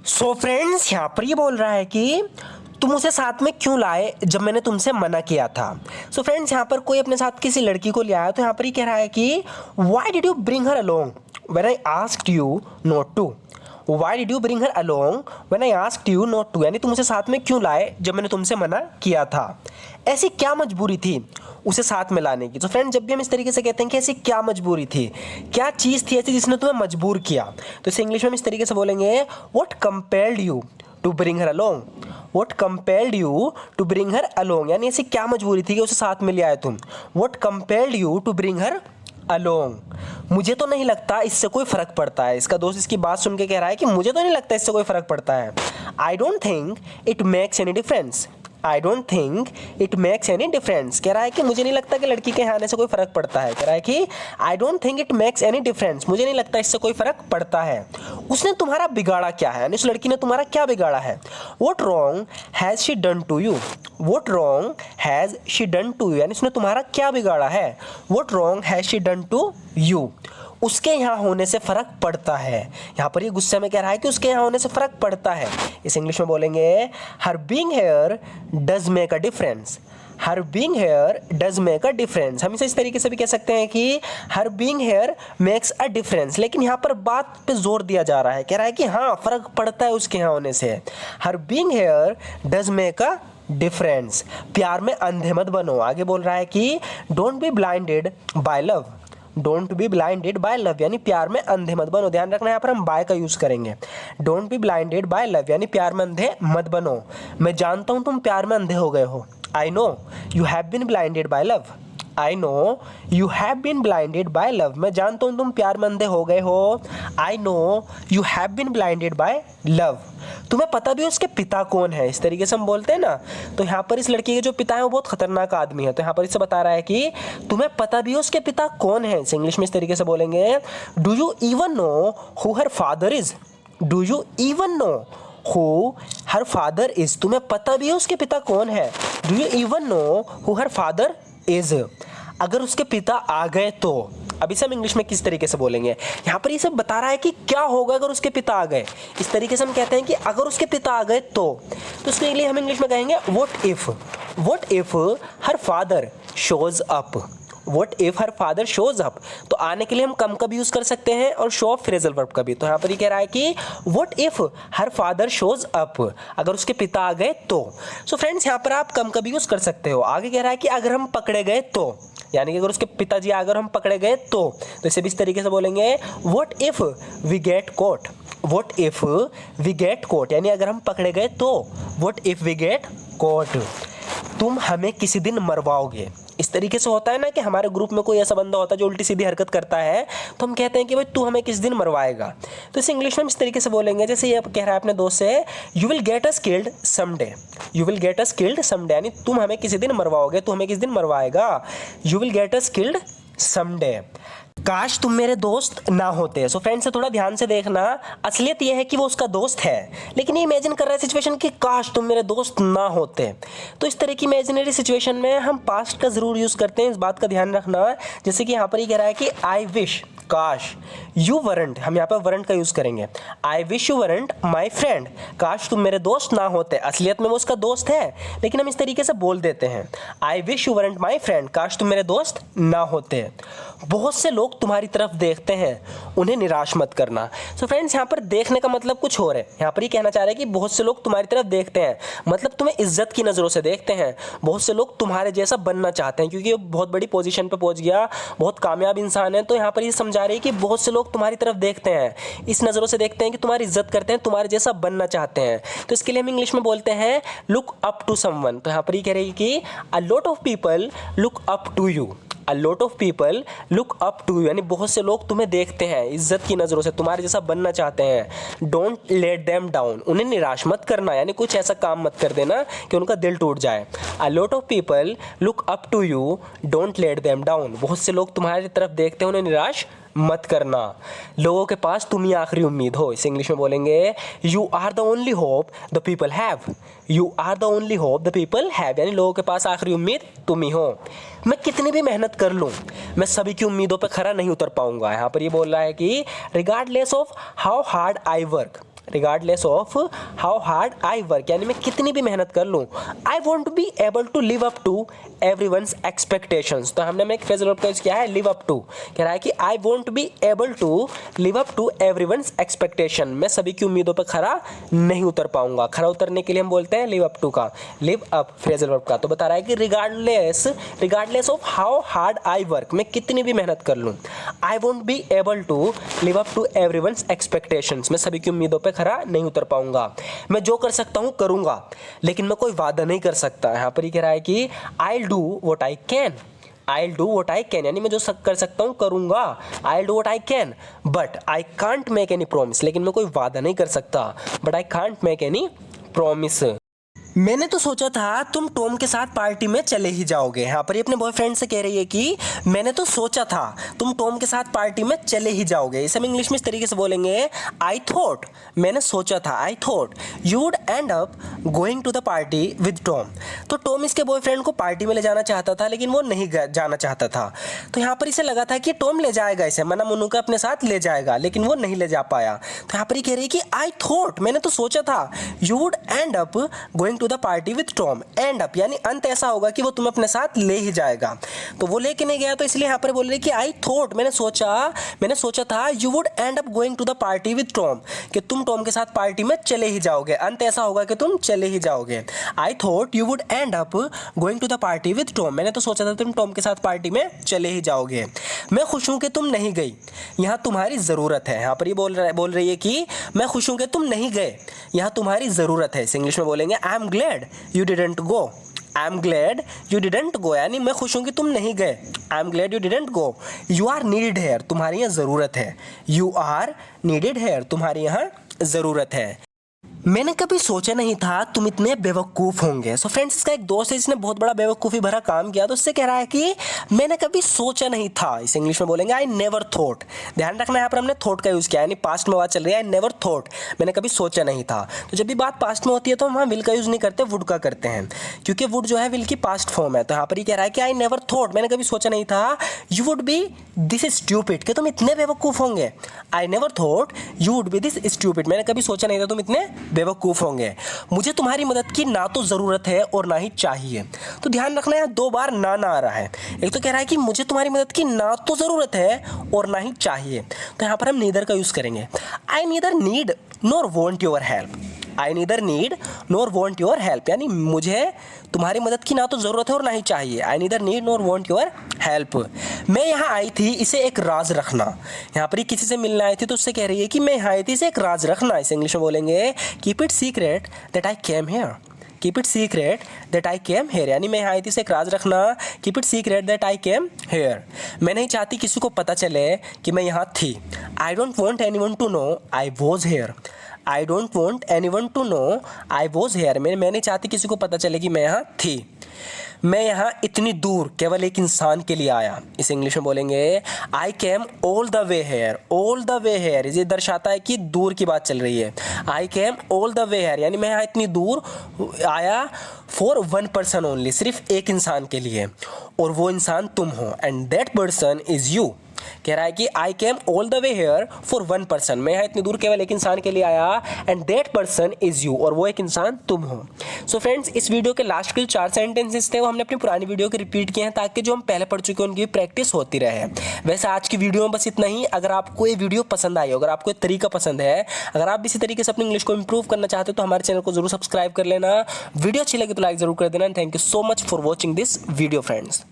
So friends यहाँ पर ये बोल रहा है कि तुम उसे साथ में क्यों लाए जब मैंने तुमसे मना किया था। सो फ्रेंड्स यहाँ पर कोई अपने साथ किसी लड़की को ले आया तो यहाँ पर ये कह रहा है कि why did you bring her along when I asked you not to. Why did you bring her along when I asked you not to, यानी तुम उसे साथ में क्यों लाए जब मैंने तुमसे मना किया था। ऐसी क्या मजबूरी थी उसे साथ में लाने की। तो फ्रेंड जब भी हम इस तरीके से कहते हैं कि ऐसी क्या मजबूरी थी, क्या चीज़ थी ऐसी जिसने तुम्हें मजबूर किया, तो इसे इंग्लिश में हम इस तरीके से बोलेंगे what compelled you to bring her along. What compelled you to bring her along, यानी ऐसी क्या मजबूरी थी कि उसे साथ में ले आए तुम। What compelled you to bring her along. मुझे तो नहीं लगता इससे कोई फर्क पड़ता है। इसका दोस्त इसकी बात सुन के कह रहा है कि मुझे तो नहीं लगता इससे कोई फर्क पड़ता है। I don't think it makes any difference. I don't think it makes any difference, कह रहा है कि मुझे नहीं लगता कि लड़की के यहाँ आने से कोई फर्क पड़ता है। कह रहा है कि I don't think it makes any difference, मुझे नहीं लगता इससे कोई फर्क पड़ता है। उसने तुम्हारा बिगाड़ा क्या है, यानी उस लड़की ने तुम्हारा क्या बिगाड़ा है। What wrong has she done to you. What wrong has she done to you, यानी उसने तुम्हारा क्या बिगाड़ा है। What wrong has she done to you, उसके यहाँ होने से फ़र्क पड़ता है। यहाँ पर ये गुस्से में कह रहा है कि उसके यहाँ होने से फ़र्क पड़ता है। इस इंग्लिश में बोलेंगे her being here does make a difference. Her being here does make a difference, हम इसे इस तरीके से भी कह सकते हैं कि her being here makes a difference, लेकिन यहाँ पर बात पे जोर दिया जा रहा है। कह रहा है कि हाँ फ़र्क पड़ता है उसके यहाँ होने से। Her being here does make a difference, प्यार में अंधे मत बनो। आगे बोल रहा है कि don't be blinded by love. Don't be blinded by love, यानी प्यार में अंधे मत बनो। ध्यान रखना यहाँ पर हम बाय का यूज़ करेंगे। Don't be blinded by love, यानी प्यार में अंधे मत बनो। मैं जानता हूँ तुम प्यार में अंधे हो गए हो। I know you have been blinded by love. I know you have been blinded by love, मैं जानता हूँ तुम प्यार में अंधे हो गए हो। I know you have been blinded by love, तुम्हें पता भी उसके पिता कौन है। इस तरीके से हम बोलते हैं ना, तो यहाँ पर इस लड़की के जो पिता है वो बहुत खतरनाक आदमी है। तो यहाँ पर इससे बता रहा है कि तुम्हें पता भी उसके पिता कौन है। इस इंग्लिश में इस तरीके से बोलेंगे do you even know who her father is. Do you even know who her father is, तुम्हें पता भी है उसके पिता कौन है। Do you even know who her father is, अगर उसके पिता आ गए तो। अब इसे हम इंग्लिश में किस तरीके से बोलेंगे, यहाँ पर ये सब बता रहा है कि क्या होगा अगर उसके पिता आ गए। इस तरीके से हम कहते हैं कि अगर उसके पिता आ गए तो उसके लिए हम इंग्लिश में कहेंगे what if. What if her father shows up. What if her father shows up, तो आने के लिए हम कम का भी यूज कर सकते हैं और शो ऑफ फ्रेजल वर्ब का भी। तो यहाँ पर ये कह रहा है कि what if her father shows up, अगर उसके पिता आ गए तो। सो फ्रेंड्स यहाँ पर आप कम का भी यूज कर सकते हो। आगे कह रहा है कि अगर हम पकड़े गए तो, यानी कि अगर उसके पिताजी अगर हम पकड़े गए तो इसे भी इस तरीके से बोलेंगे what if we get caught. What if we get caught, यानी अगर हम पकड़े गए तो। What if we get caught, तुम हमें किसी दिन मरवाओगे। इस तरीके से होता है ना कि हमारे ग्रुप में कोई ऐसा बंदा होता है जो उल्टी सीधी हरकत करता है, तो हम कहते हैं कि भाई तू हमें किस दिन मरवाएगा। तो इस इंग्लिश में हम इस तरीके से बोलेंगे, जैसे ये कह रहा है अपने दोस्त से you will get us killed someday. You will get us killed someday, यानी तुम हमें किसी दिन मरवाओगे, तू हमें किस दिन मरवाएगा। You will get us killed someday, काश तुम मेरे दोस्त ना होते। सो फ्रेंड्स से थोड़ा ध्यान से देखना, असलियत यह है कि वो उसका दोस्त है, लेकिन ये इमेजिन कर रहा है सिचुएशन कि काश तुम मेरे दोस्त ना होते। तो इस तरह की इमेजिनरी सिचुएशन में हम पास्ट का ज़रूर यूज़ करते हैं, इस बात का ध्यान रखना। जैसे कि यहाँ पर ये कह रहा है कि आई विश, काश, यू वरंट, हम यहाँ पर वरंट का यूज़ करेंगे। I wish you weren't my friend, काश तुम मेरे दोस्त ना होते। असलियत में वो उसका दोस्त है, लेकिन हम इस तरीके से बोल देते हैं I wish you weren't my friend, काश तुम मेरे दोस्त ना होते। बहुत से लोग तुम्हारी तरफ देखते हैं, उन्हें निराश मत करना। सो फ्रेंड्स यहाँ पर देखने का मतलब कुछ और है। यहाँ पर ये कहना चाह रहे हैं कि बहुत से लोग तुम्हारी तरफ देखते हैं, मतलब तुम्हें इज्जत की नज़रों से देखते हैं। बहुत से लोग तुम्हारे जैसा बनना चाहते हैं, क्योंकि वो बहुत बड़ी पोजीशन पे पहुंच गया, बहुत कामयाब इंसान है। तो यहाँ पर ये समझा रहे हैं कि बहुत से लोग तुम्हारी तरफ देखते हैं, इस नज़रों से देखते हैं कि तुम्हारी इज्जत करते हैं, तुम्हारे जैसा बनना चाहते हैं। तो इसके लिए हम इंग्लिश में बोलते हैं लुक अप टू समवन। तो यहाँ पर ये कह रही है कि a lot of people look up to you. A lot of people look up to you, यानी बहुत से लोग तुम्हें देखते हैं इज्जत की नज़रों से, तुम्हारे जैसा बनना चाहते हैं। डोंट लेट देम डाउन, उन्हें निराश मत करना, यानी कुछ ऐसा काम मत कर देना कि उनका दिल टूट जाए। A lot of people look up to you, don't let them down, बहुत से लोग तुम्हारी तरफ देखते हैं, उन्हें निराश मत करना। लोगों के पास तुम ही आखिरी उम्मीद हो। इसे इंग्लिश में बोलेंगे you are the only hope the people have. You are the only hope the people have, यानी लोगों के पास आखिरी उम्मीद तुम ही हो। मैं कितनी भी मेहनत कर लूँ, मैं सभी की उम्मीदों पर खरा नहीं उतर पाऊंगा। यहाँ पर ये बोल रहा है कि regardless of how hard I work, regardless of how hard I work, यानी मैं कितनी भी मेहनत कर लूँ, I won't be able to live up to everyone's expectations. तो हमने एक फ्रेजल वर्ब का यूज किया है लिव अप टू, कह रहा है कि I won't be able to live up to everyone's expectation, मैं सभी की उम्मीदों पर खरा नहीं उतर पाऊंगा। खरा उतरने के लिए हम बोलते हैं लिव अप टू का, लिव अप फ्रेजल वर्ब का। तो बता रहा है कि regardless of how hard I work, मैं कितनी भी मेहनत कर लूँ, I won't be able to live up to everyone's expectations, मैं सभी की उम्मीदों पे खरा नहीं उतर पाऊंगा। मैं जो कर सकता हूँ करूंगा, लेकिन मैं कोई वादा नहीं कर सकता। यहाँ पर ही कह रहा है कि I do what I can, I'll do what I can, यानी मैं जो कर सकता हूँ करूँगा, I'll do what I can, but I can't make any promise, लेकिन मैं कोई वादा नहीं कर सकता, but I can't make any promise। मैंने तो सोचा था तुम टॉम के साथ पार्टी में चले ही जाओगे। यहाँ पर ये अपने बॉयफ्रेंड से कह रही है कि मैंने तो सोचा था तुम टॉम के साथ पार्टी में चले ही जाओगे। इसे हम इंग्लिश में इस तरीके से बोलेंगे, आई थॉट, मैंने सोचा था, I thought you would end up going to the party with Tom. तो टॉम इसके बॉयफ्रेंड को पार्टी में ले जाना चाहता था, लेकिन वो नहीं जाना चाहता था। तो यहाँ पर इसे लगा था कि टॉम ले जाएगा इसे, मना मुन्नू का अपने साथ ले जाएगा, लेकिन वो नहीं ले जा पाया। तो यहाँ पर ये कह रही है कि आई थॉट, मैंने तो सोचा था, you would end up going to the party with Tom. End up यानी अंत ऐसा होगा कि वो तुम्हें अपने साथ ले ही जाएगा। तो वो लेके नहीं गया, तो इसलिए यहाँ पर बोल रही कि आई थॉट, मैंने सोचा था you would end up going to the party with Tom, कि तुम टॉम के साथ पार्टी में चले ही जाओगे, अंत ऐसा होगा कि तुम चले ही जाओगे। I thought you would end up going to the party with Tom, मैंने तो सोचा था तुम टॉम के साथ पार्टी में चले ही जाओगे। मैं खुश हूँ कि तुम नहीं गई, यहाँ तुम्हारी ज़रूरत है। यहाँ पर ये बोल रही है कि मैं खुश हूँ कि तुम नहीं गए, यहाँ तुम्हारी ज़रूरत है। इसे इंग्लिश में बोलेंगे, I am glad you didn't go, I am glad you didn't go, यानी मैं खुश हूँ कि तुम नहीं गए, I am glad you didn't go. You are needed here, तुम्हारी यहाँ ज़रूरत है, यू आर नीडेड हेयर, तुम्हारी यहाँ ज़रूरत है। मैंने कभी सोचा नहीं था तुम इतने बेवकूफ़ होंगे। सो फ्रेंड्स, इसका एक दोस्त है जिसने बहुत बड़ा बेवकूफ़ी भरा काम किया, तो उससे कह रहा है कि मैंने कभी सोचा नहीं था। इस इंग्लिश में बोलेंगे, आई नेवर थॉट। ध्यान रखना, यहाँ पर हमने थॉट का यूज़ किया, यानी पास्ट में बात चल रही है, आई नेवर थॉट, मैंने कभी सोचा नहीं था। तो जब भी बात पास्ट में होती है तो हम वहाँ विल का यूज़ नहीं करते, वुड का करते हैं, क्योंकि वुड जो है विल की पास्ट फॉर्म है। तो यहाँ पर ही कह रहा है कि आई नेवर थॉट, मैंने कभी सोचा नहीं था, you would be this stupid, कि तुम इतने बेवकूफ़ होंगे। I never thought you would be this stupid, मैंने कभी सोचा नहीं था तुम इतने बेवकूफ़ होंगे। मुझे तुम्हारी मदद की ना तो ज़रूरत है और ना ही चाहिए। तो ध्यान रखना, यहाँ दो बार ना आ रहा है। एक तो कह रहा है कि मुझे तुम्हारी मदद की ना तो ज़रूरत है और ना ही चाहिए, तो यहाँ पर हम नीदर का यूज़ करेंगे। I neither need nor want your help, I neither need nor want your help, यानी मुझे तुम्हारी मदद की ना तो ज़रूरत है और ना ही चाहिए। I neither need nor want your help. मैं यहाँ आई थी, इसे एक राज रखना। यहाँ पर ही किसी से मिलने आई थी, तो उससे कह रही है कि मैं यहाँ आई थी, इसे एक राज रखना। इसे इंग्लिश में बोलेंगे, keep it secret that I came here, keep it secret that I came here, यानी मैं यहाँ आई थी, इसे एक राज रखना, keep it secret that I came here. मैं नहीं चाहती किसी को पता चले कि मैं यहाँ थी। I don't want anyone to know I was here, I don't want anyone to know I was here, मैं नहीं चाहती किसी को पता चले कि मैं यहाँ थी। मैं यहाँ इतनी दूर केवल एक इंसान के लिए आया। इसे इंग्लिश में बोलेंगे, I came all the way here, all the way here, ये दर्शाता है कि दूर की बात चल रही है। I came all the way here, यानी मैं यहाँ इतनी दूर आया फॉर वन पर्सन ओनली, सिर्फ एक इंसान के लिए, और वो इंसान तुम हो, and that person is you. कह रहा है कि I came all the way here for one person, मैं यहाँ इतनी दूर केवल एक इंसान के लिए आया, and that person is you, और वो एक इंसान तुम हो। सो फ्रेंड्स, इस वीडियो के लास्ट के जो 4 सेंटेंसेस थे वो हमने अपनी पुरानी वीडियो के रिपीट किए हैं, ताकि जो हम पहले पढ़ चुके हैं उनकी प्रैक्टिस होती रहे। वैसे आज की वीडियो में बस इतना ही। अगर आपको ये वीडियो पसंद आई, अगर आपको ये तरीका पसंद है, अगर आप इसी तरीके से अपनी इंग्लिश को इंप्रूव करना चाहते हो, तो हमारे चैनल को जरूर सब्सक्राइब कर लेना। वीडियो अच्छी लगे तो लाइक जरूर कर देना। Thank you so much for watching this video friends.